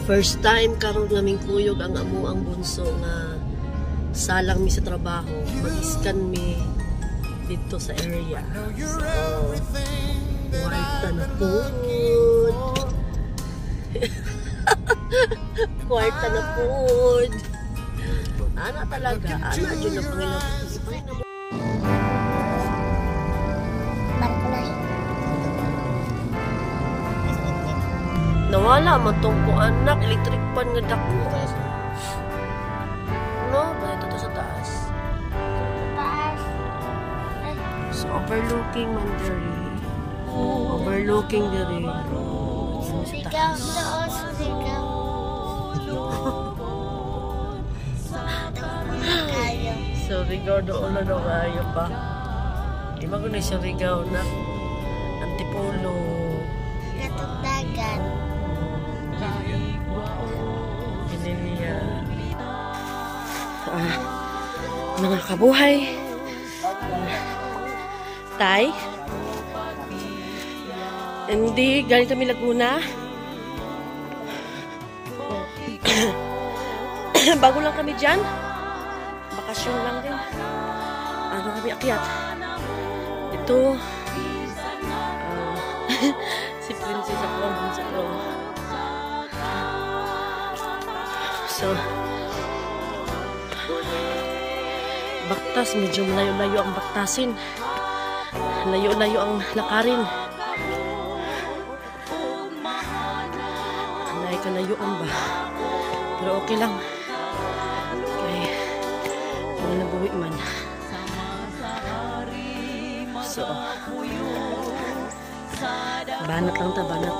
First time karon naming kuyog ang amo ang bunso nga salang mi sa trabaho, mag-scan mi dito sa area. So, kwarta na po. Kwarta na po. Ana talaga, ana dyan na Panginoon. Nawala man tong ko anak, electric pan nga dako. No, ba ito to sa taas. So, overlooking man diri. Overlooking diri. Sa taas. So, rigaw doon na daw kayo pa. Di ba ko na siya rigaw na Antipolo. Katong dagat. Piniliya. Mga kabuhay. Tay. Hindi, ganito mi Laguna. Bago lang kami dyan. Bakasyon lang din. Ano kami akyat. Ito. Si Princess ako. So, baktas. Medyo malayo-layo ang baktasin. Layo-layo ang lakarin. Anay kalayuan ba? Pero okay lang. Okay. Kung nabuwi man. So, banat lang ta, banat.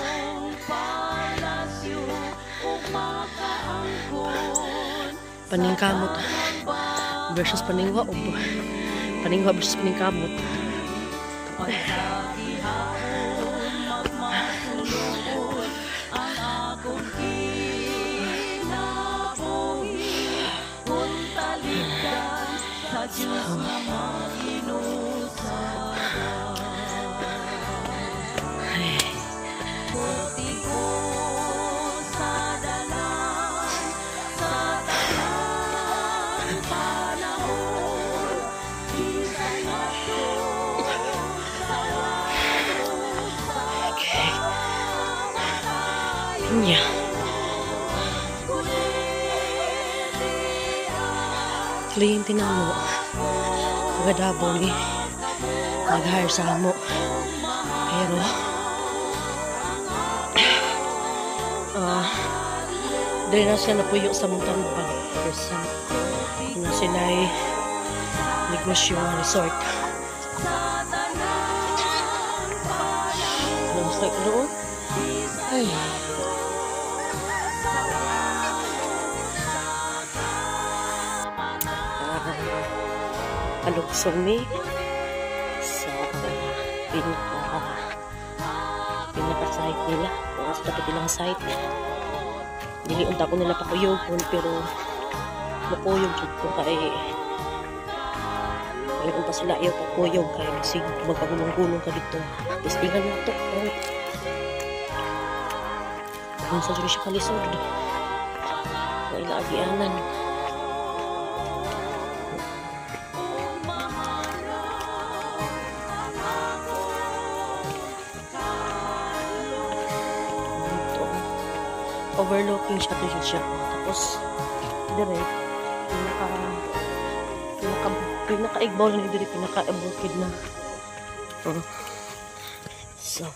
Paningkamot versus paningwa o paningwa versus paningkamot. Yeah. Kliyente na mo. Magadabo ni. Mag-hire sa mo. Pero, dahil na siya napuyo sa mong tambag. Person. Na sila ay negosyo resort. Looks like doon. Ay. Paluksong mi sa pinaka-site nila. Mas dapat ilang site. Diliunta ko nila pakuyog pero makuyog ko kay mayroon pa sila ayaw pakuyog kay sig magpagulong-gulong ka dito. Tapos tingnan mo ito. Kung sa siya kalisod na ilaagianan. Overlooking siya. Tapos, dire, pinaka-igbaw na dire, pinaka-bukid na. So,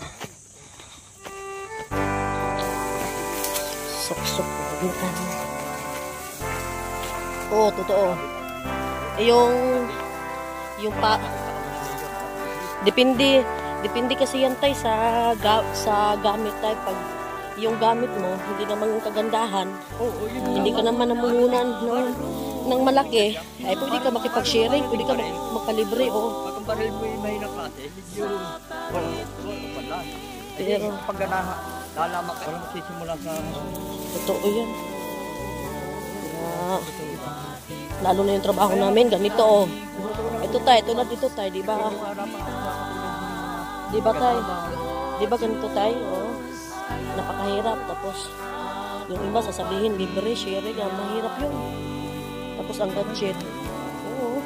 sok-sok. Oo, totoo. Yung pa, depende kasi yan tayo sa gamit tayo. Pag yung gamit mo, hindi naman kagandahan, hindi ka naman namungunan ng malaki, ay pwede ka makipag-sharing, pwede ka makalibre, o. Pag ang baril mo yung may nakate, medyo pero pag lalamak ka lang, sisimula sa totoo yan. Lalo na yung trabaho namin, ganito, o. Ito tayo, tulad dito tayo, di ba? Di ba tayo? Di ba ganito tayo, o? Napakahirap, tapos Yung iba sasabihin, libre, sharing, mahirap yun. Tapos ang gadget. Oo.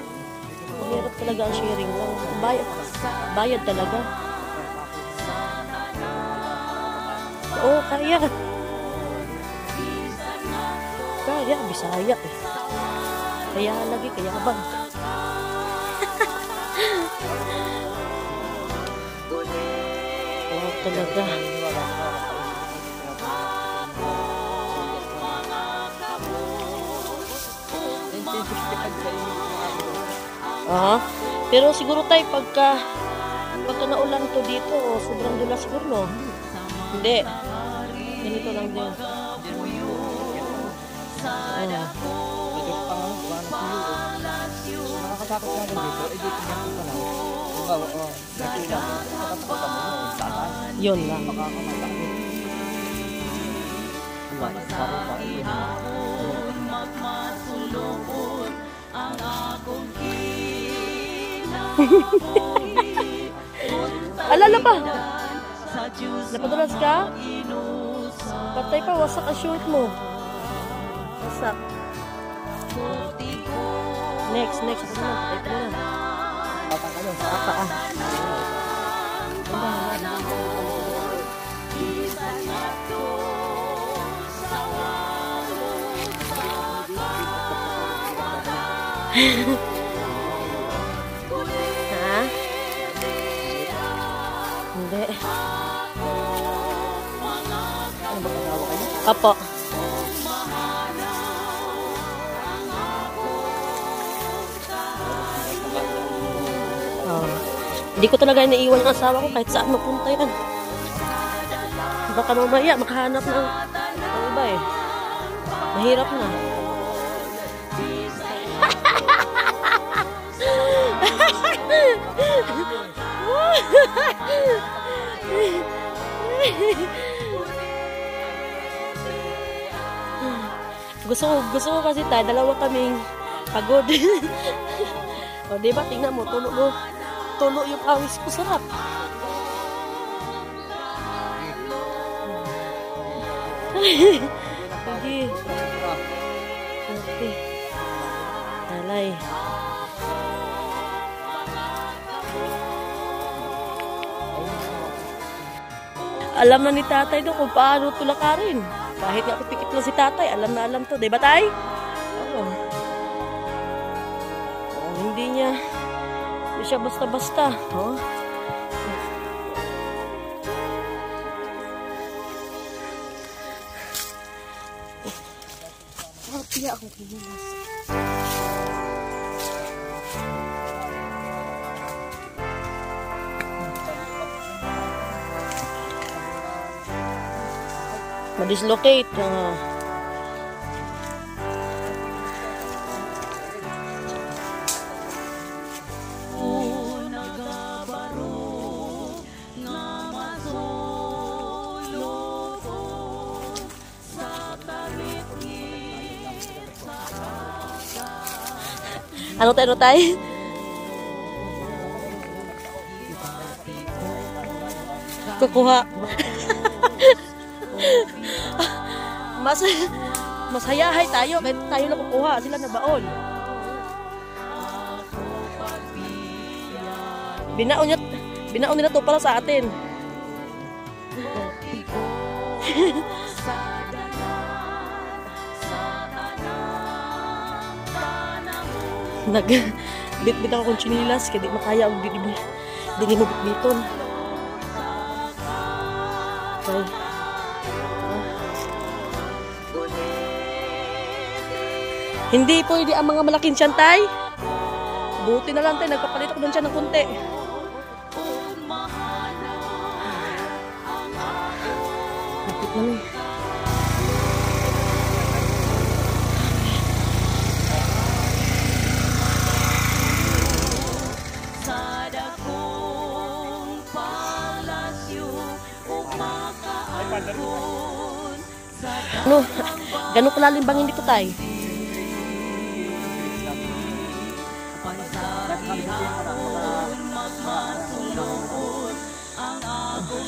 Mahirap talaga ang sharing lang. Bayad talaga. Oo, kaya. Kaya, Bisaya eh. Kaya lagi, kaya bang. Oo, talaga. Pero siguro tayo pagka naulan to dito, sobrang dulas siguro, no? Hindi. Ganito lang din. Nakakatakot nga din dito. Dito nga pa lang. Yun lang. Alala ba? Napadulas ka? Patay pa, wasak ang short mo. Wasak. Next. Patay ka na. Papa. Ha? Hindi. Apo. Hindi ko talaga naiiwan ang asawa ko kahit saan mapunta yan. Baka mamaya makahanap ng iba eh. Mahirap na. Gusto ko kasi tayo, dalawa kaming pagod. O diba, tingnan mo, tulo yung awis ko, sarap. Sige. Okay. Talay. Alam na ni tatay doon kung paano tulakarin. Kahit nga pikit lang si tatay, alam na alam to. Diba tay? Oo. Hindi siya basta-basta. Oh. Piya ako kinilas. Ma-dislocate. Ano tayo? Kukuha. Mas hayahay tayo kahit tayo na kukuha, sila na baon. Binaon nila to para sa atin. Bit ako kong chinilas kaya di makaya ang di mo bitbiton. Okay. Hindi pwede ang mga malaking tiyan, tay. Buti na lang, tay. Nagpapalit ako ng tiyan ng kunti. Lapit na eh. Gano'ng kalalim bang hindi ko, tay?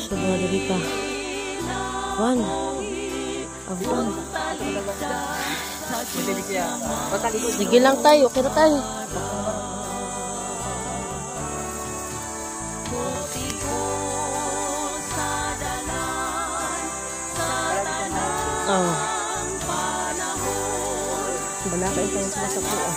Sudah dari ka. 1 Ampun. Hindi siya. Patali ko. Sige lang tayo, okay na tayo. Oh. Wala kayo tayong sumasapo ah.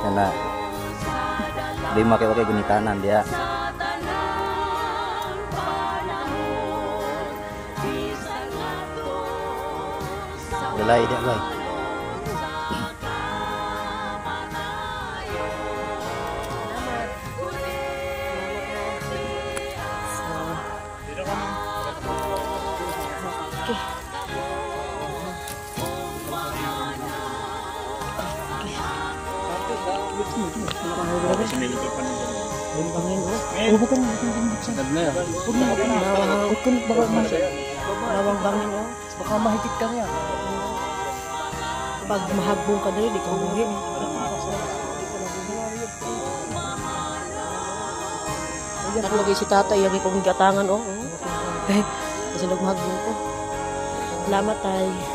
Karena dia pakai gunitanan dia. Belai dia belai. Bawang bangin oh. Baka mahigit ka niya. Pag mahagbong ka dali, di ka buhin. Tatlo kayo si tatay, yung ikong gatangan oh. Kasi nagmahagbong ko. Salamat tay.